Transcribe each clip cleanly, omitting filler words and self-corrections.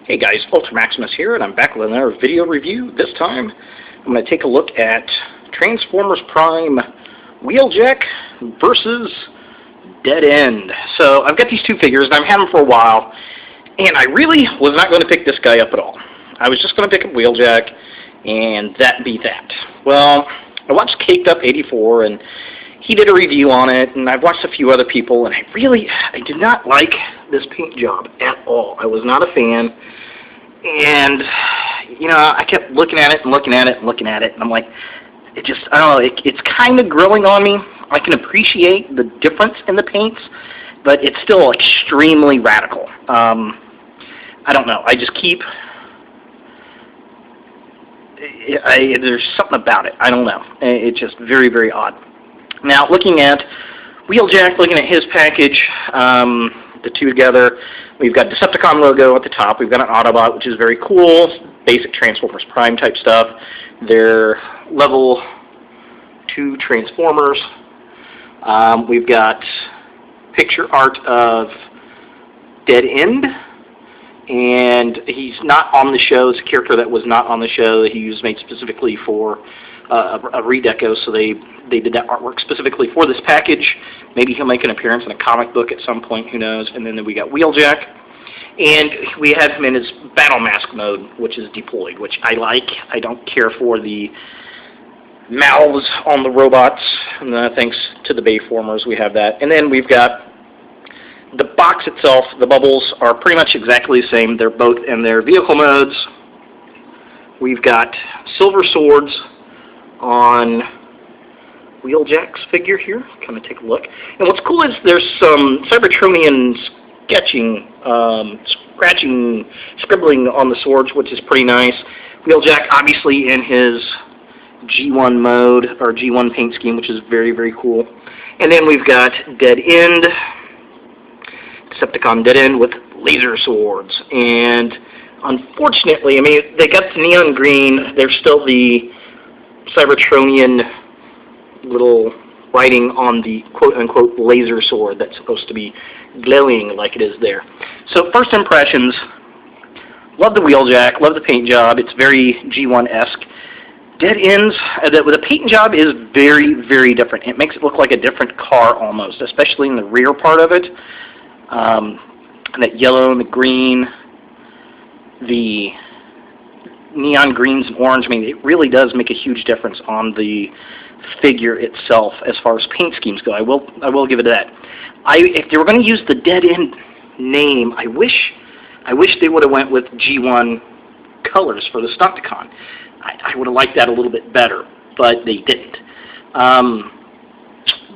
Hey guys, Ultra Maximus here, and I'm back with another video review. This time, I'm going to take a look at Transformers Prime Wheeljack versus Dead End. So, I've got these two figures, and I've had them for a while, and I really was not going to pick this guy up at all. I was just going to pick up Wheeljack, and that be that. Well, I watched Caked Up 84, and he did a review on it, and I've watched a few other people, and I did not like this paint job at all. I was not a fan, and, you know, I kept looking at it and looking at it and looking at it, and I'm like, I don't know, it's kind of growing on me. I can appreciate the difference in the paints, but it's still extremely radical. I don't know, I just keep, there's something about it, I don't know. It's just very, very odd. Now, looking at Wheeljack, looking at his package, the two together, we've got Decepticon logo at the top. We've got an Autobot, which is very cool, basic Transformers Prime type stuff. They're level 2 Transformers. We've got picture art of Dead End, and he's not on the show. It's a character that was not on the show. He was made specifically for a redeco, so they did that artwork specifically for this package. Maybe he'll make an appearance in a comic book at some point, who knows. And then we got Wheeljack, and we have him in his battle mask mode, which is deployed, which I like. I don't care for the mouths on the robots, and thanks to the Bayformers we have that. And then we've got the box itself. The bubbles are pretty much exactly the same. They're both in their vehicle modes. We've got silver swords on Wheeljack's figure here. Kind of take a look. And what's cool is there's some Cybertronian sketching, scratching, scribbling on the swords, which is pretty nice. Wheeljack obviously in his G1 mode, or G1 paint scheme, which is very, very cool. And then we've got Dead End, Decepticon Dead End with laser swords. And unfortunately, I mean, they got the neon green. There's still the Cybertronian little writing on the quote-unquote laser sword that's supposed to be glowing like it is there. So first impressions, love the Wheeljack, love the paint job. It's very G1-esque. Dead Ends, the paint job is very, very different. It makes it look like a different car almost, especially in the rear part of it. That yellow and the green, the neon greens and orange, I mean, it really does make a huge difference on the figure itself as far as paint schemes go. I will give it that. If they were going to use the Dead End name, I wish they would have went with G1 colors for the Decepticon. I would have liked that a little bit better, but they didn't.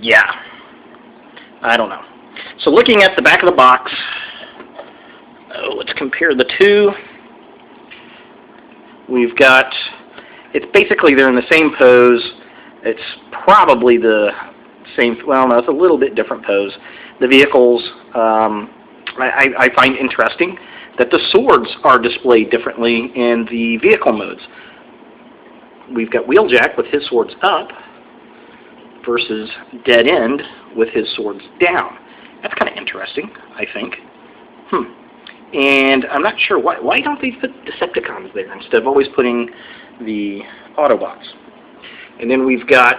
Yeah, I don't know. So looking at the back of the box, let's compare the two. We've got, it's basically they're in the same pose. It's probably the same, well no, it's a little bit different pose. The vehicles, I find interesting that the swords are displayed differently in the vehicle modes. We've got Wheeljack with his swords up versus Dead End with his swords down. That's kind of interesting, I think. And I'm not sure why don't they put Decepticons there instead of always putting the Autobots. And then we've got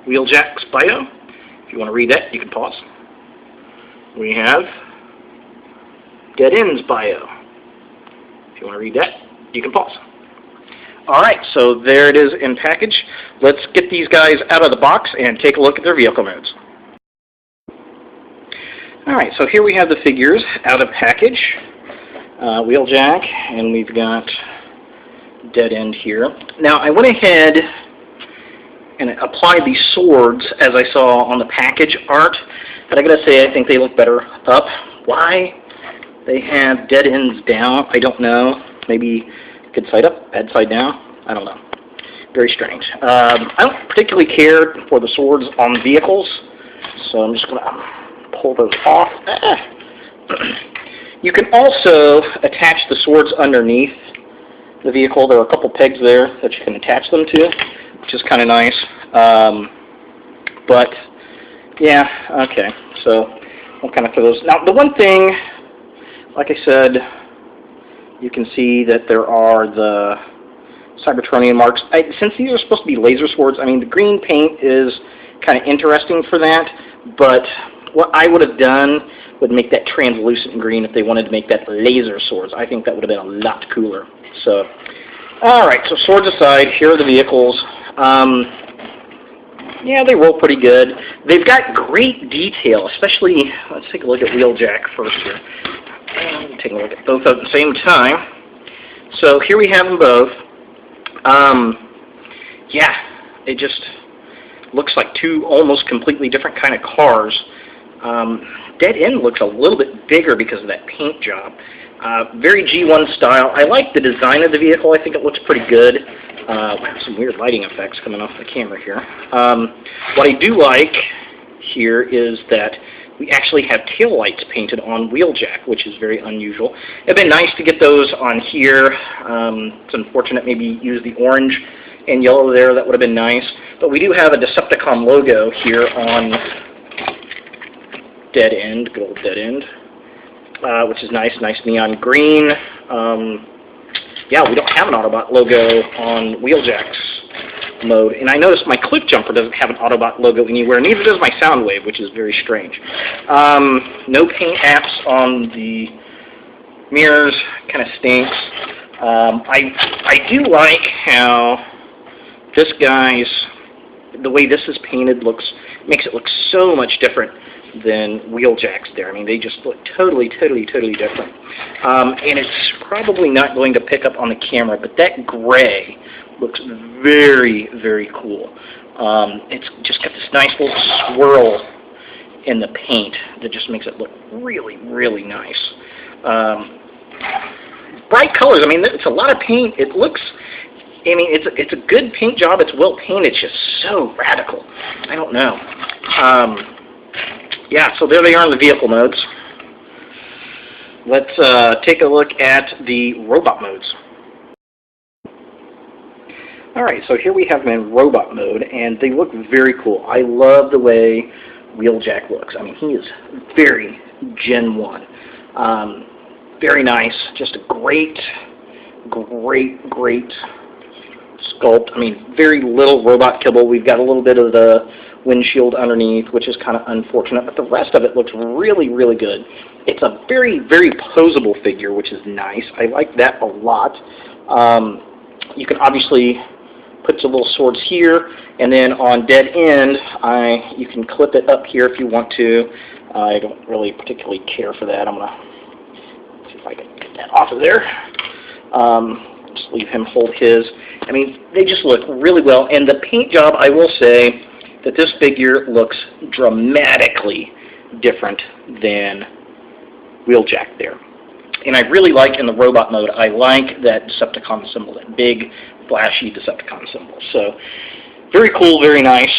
Wheeljack's bio. If you want to read that, you can pause. We have Dead End's bio. If you want to read that, you can pause. Alright, so there it is in package. Let's get these guys out of the box and take a look at their vehicle modes. Alright, so here we have the figures out of package. Wheeljack, and we've got Dead End here. Now, I went ahead and applied these swords as I saw on the package art, but I gotta say I think they look better up. Why they have Dead Ends down, I don't know. Maybe good side up, bad side down, I don't know. Very strange. I don't particularly care for the swords on vehicles, so I'm just gonna pull those off. You can also attach the swords underneath the vehicle. There are a couple pegs there that you can attach them to, which is kind of nice. But yeah, okay. So we'll kind of throw those. Now the one thing, like I said, You can see that there are the Cybertronian marks. Since these are supposed to be laser swords, I mean, the green paint is kind of interesting for that, but what I would have done would make that translucent green if they wanted to make that laser swords. I think that would have been a lot cooler. So, alright, so swords aside, here are the vehicles. Yeah, they roll pretty good. They've got great detail, especially, let's take a look at Wheeljack first here. Take a look at both at the same time. So here we have them both. Yeah, it just looks like two almost completely different kind of cars. Dead End looks a little bit bigger because of that paint job. Very G1 style. I like the design of the vehicle. I think it looks pretty good. Some weird lighting effects coming off the camera here. What I do like here is that we actually have tail lights painted on Wheeljack, which is very unusual. It'd been nice to get those on here. It's unfortunate maybe use the orange and yellow there. That would have been nice. But we do have a Decepticon logo here on Dead End, good old Dead End, which is nice, nice neon green. Yeah, we don't have an Autobot logo on Wheeljack's mode, and I noticed my Cliff Jumper doesn't have an Autobot logo anywhere, neither does my Soundwave, which is very strange. No paint apps on the mirrors, kind of stinks. I do like how this guy's, the way this is painted makes it look so much different than Wheeljack's there. I mean, they just look totally different. And it's probably not going to pick up on the camera, but that gray looks very cool. It's just got this nice little swirl in the paint that just makes it look really nice. Bright colors. I mean, it's a lot of paint. It looks, I mean, it's a good paint job. It's well painted. It's just so radical. I don't know. Yeah, so there they are in the vehicle modes. Let's take a look at the robot modes. Alright, so here we have them in robot mode, and they look very cool. I love the way Wheeljack looks. I mean, he is very Gen 1. Very nice. Just a great sculpt. I mean, very little robot kibble. We've got a little bit of the windshield underneath, which is kind of unfortunate, but the rest of it looks really good. It's a very posable figure, which is nice. I like that a lot. You can obviously put some little swords here, and then on Dead End, you can clip it up here if you want to. I don't really particularly care for that. I'm going to see if I can get that off of there. Just leave him hold his. I mean, they just look really well, and the paint job, I will say, that this figure looks dramatically different than Wheeljack there. And I really like in the robot mode, I like that Decepticon symbol, that big, flashy Decepticon symbol. So, very cool, very nice.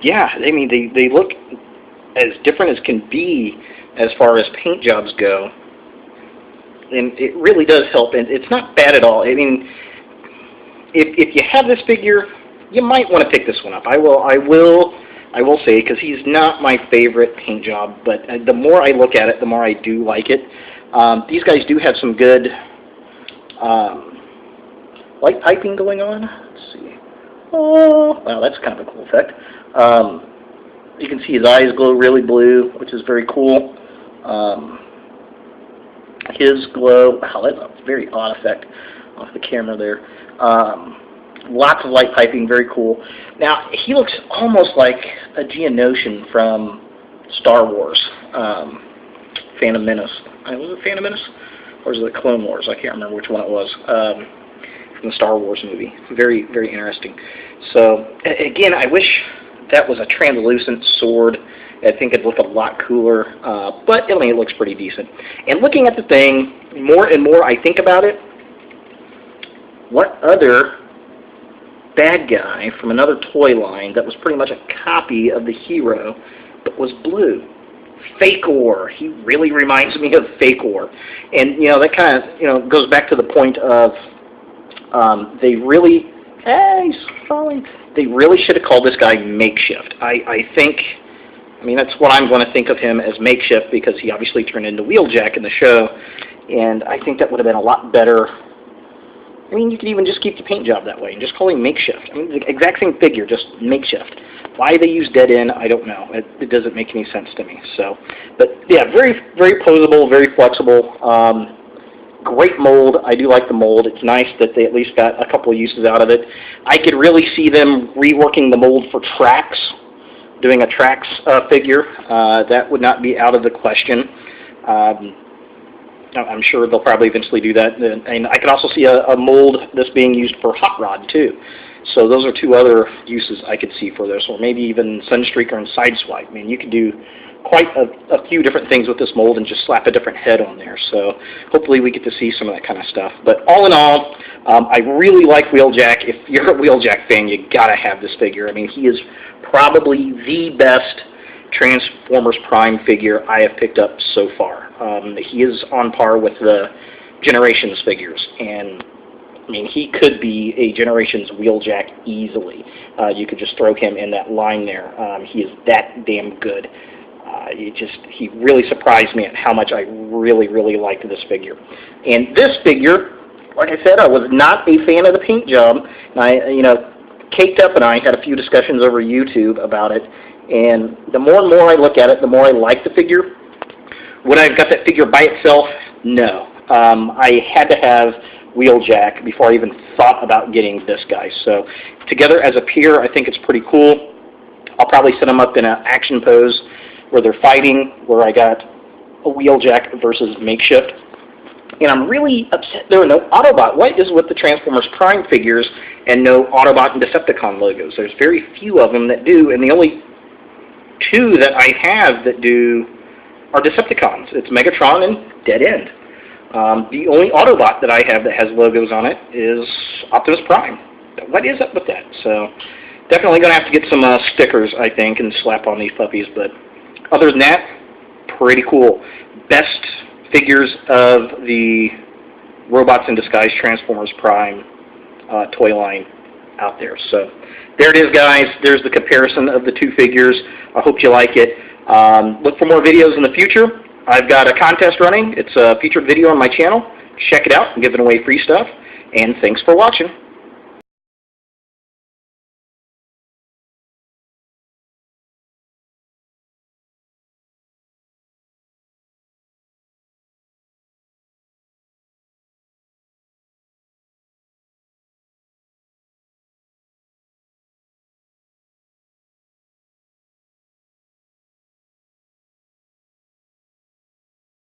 Yeah, I mean, they look as different as can be as far as paint jobs go. And it really does help, and it's not bad at all. I mean, if you have this figure, you might want to pick this one up. I will say, because he's not my favorite paint job, but the more I look at it, the more I do like it. These guys do have some good light piping going on. Let's see. Oh, wow, that's kind of a cool effect. You can see his eyes glow really blue, which is very cool. His glow, wow, that's a very odd effect off the camera there. Lots of light piping, very cool. Now, he looks almost like a Geonosian from Star Wars, Phantom Menace. Was it Phantom Menace? Or was it Clone Wars? I can't remember which one it was. From the Star Wars movie. Very interesting. So, again, I wish that was a translucent sword. I think it'd look a lot cooler, but I mean, it looks pretty decent. And looking at the thing, more and more I think about it, what other bad guy from another toy line that was pretty much a copy of the hero, but was blue? Fake-Or. He really reminds me of Fake-Or. And, you know, that kind of, goes back to the point of they really, he's falling. They really should have called this guy Makeshift. I think, I mean, that's what I'm going to think of him as Makeshift, because he obviously turned into Wheeljack in the show. and I think that would have been a lot better. I mean, you could even just keep the paint job that way and just call him makeshift. I mean, the exact same figure, just makeshift. Why they use dead end, I don't know. It doesn't make any sense to me. So, but yeah, very, very posable, very flexible. Great mold. I do like the mold. It's nice that they at least got a couple of uses out of it. I could really see them reworking the mold for Trax, doing a Trax figure. That would not be out of the question. I'm sure they'll probably eventually do that. And I can also see a mold that's being used for Hot Rod, too. So those are two other uses I could see for this, or maybe even Sunstreaker and Sideswipe. I mean, you could do quite a few different things with this mold and just slap a different head on there. So hopefully we get to see some of that kind of stuff. But all in all, I really like Wheeljack. If you're a Wheeljack fan, you gotta have this figure. I mean, he is probably the best Transformers Prime figure I have picked up so far. He is on par with the Generations figures, and I mean, he could be a Generations Wheeljack easily. You could just throw him in that line there. He is that damn good. He really surprised me at how much I really, really liked this figure. And this figure, like I said, I was not a fan of the paint job. Caked Up and I had a few discussions over YouTube about it, and the more and more I look at it, the more I like the figure. Would I have got that figure by itself? No. I had to have Wheeljack before I even thought about getting this guy. So together as a pair, I think it's pretty cool. I'll probably set them up in an action pose where they're fighting, where I got a Wheeljack versus makeshift. And I'm really upset there are no Autobot. What is with the Transformers Prime figures and no Autobot and Decepticon logos? There's very few of them that do, and the only two that I have that do are Decepticons. It's Megatron and Dead End. The only Autobot that I have that has logos on it is Optimus Prime. What is up with that? So definitely going to have to get some stickers, I think, and slap on these puppies. But other than that, pretty cool. Best figures of the Robots in Disguise Transformers Prime toy line out there. So there it is, guys. There's the comparison of the two figures. I hope you like it. Look for more videos in the future. I've got a contest running. It's a featured video on my channel. Check it out. I'm giving away free stuff. And thanks for watching.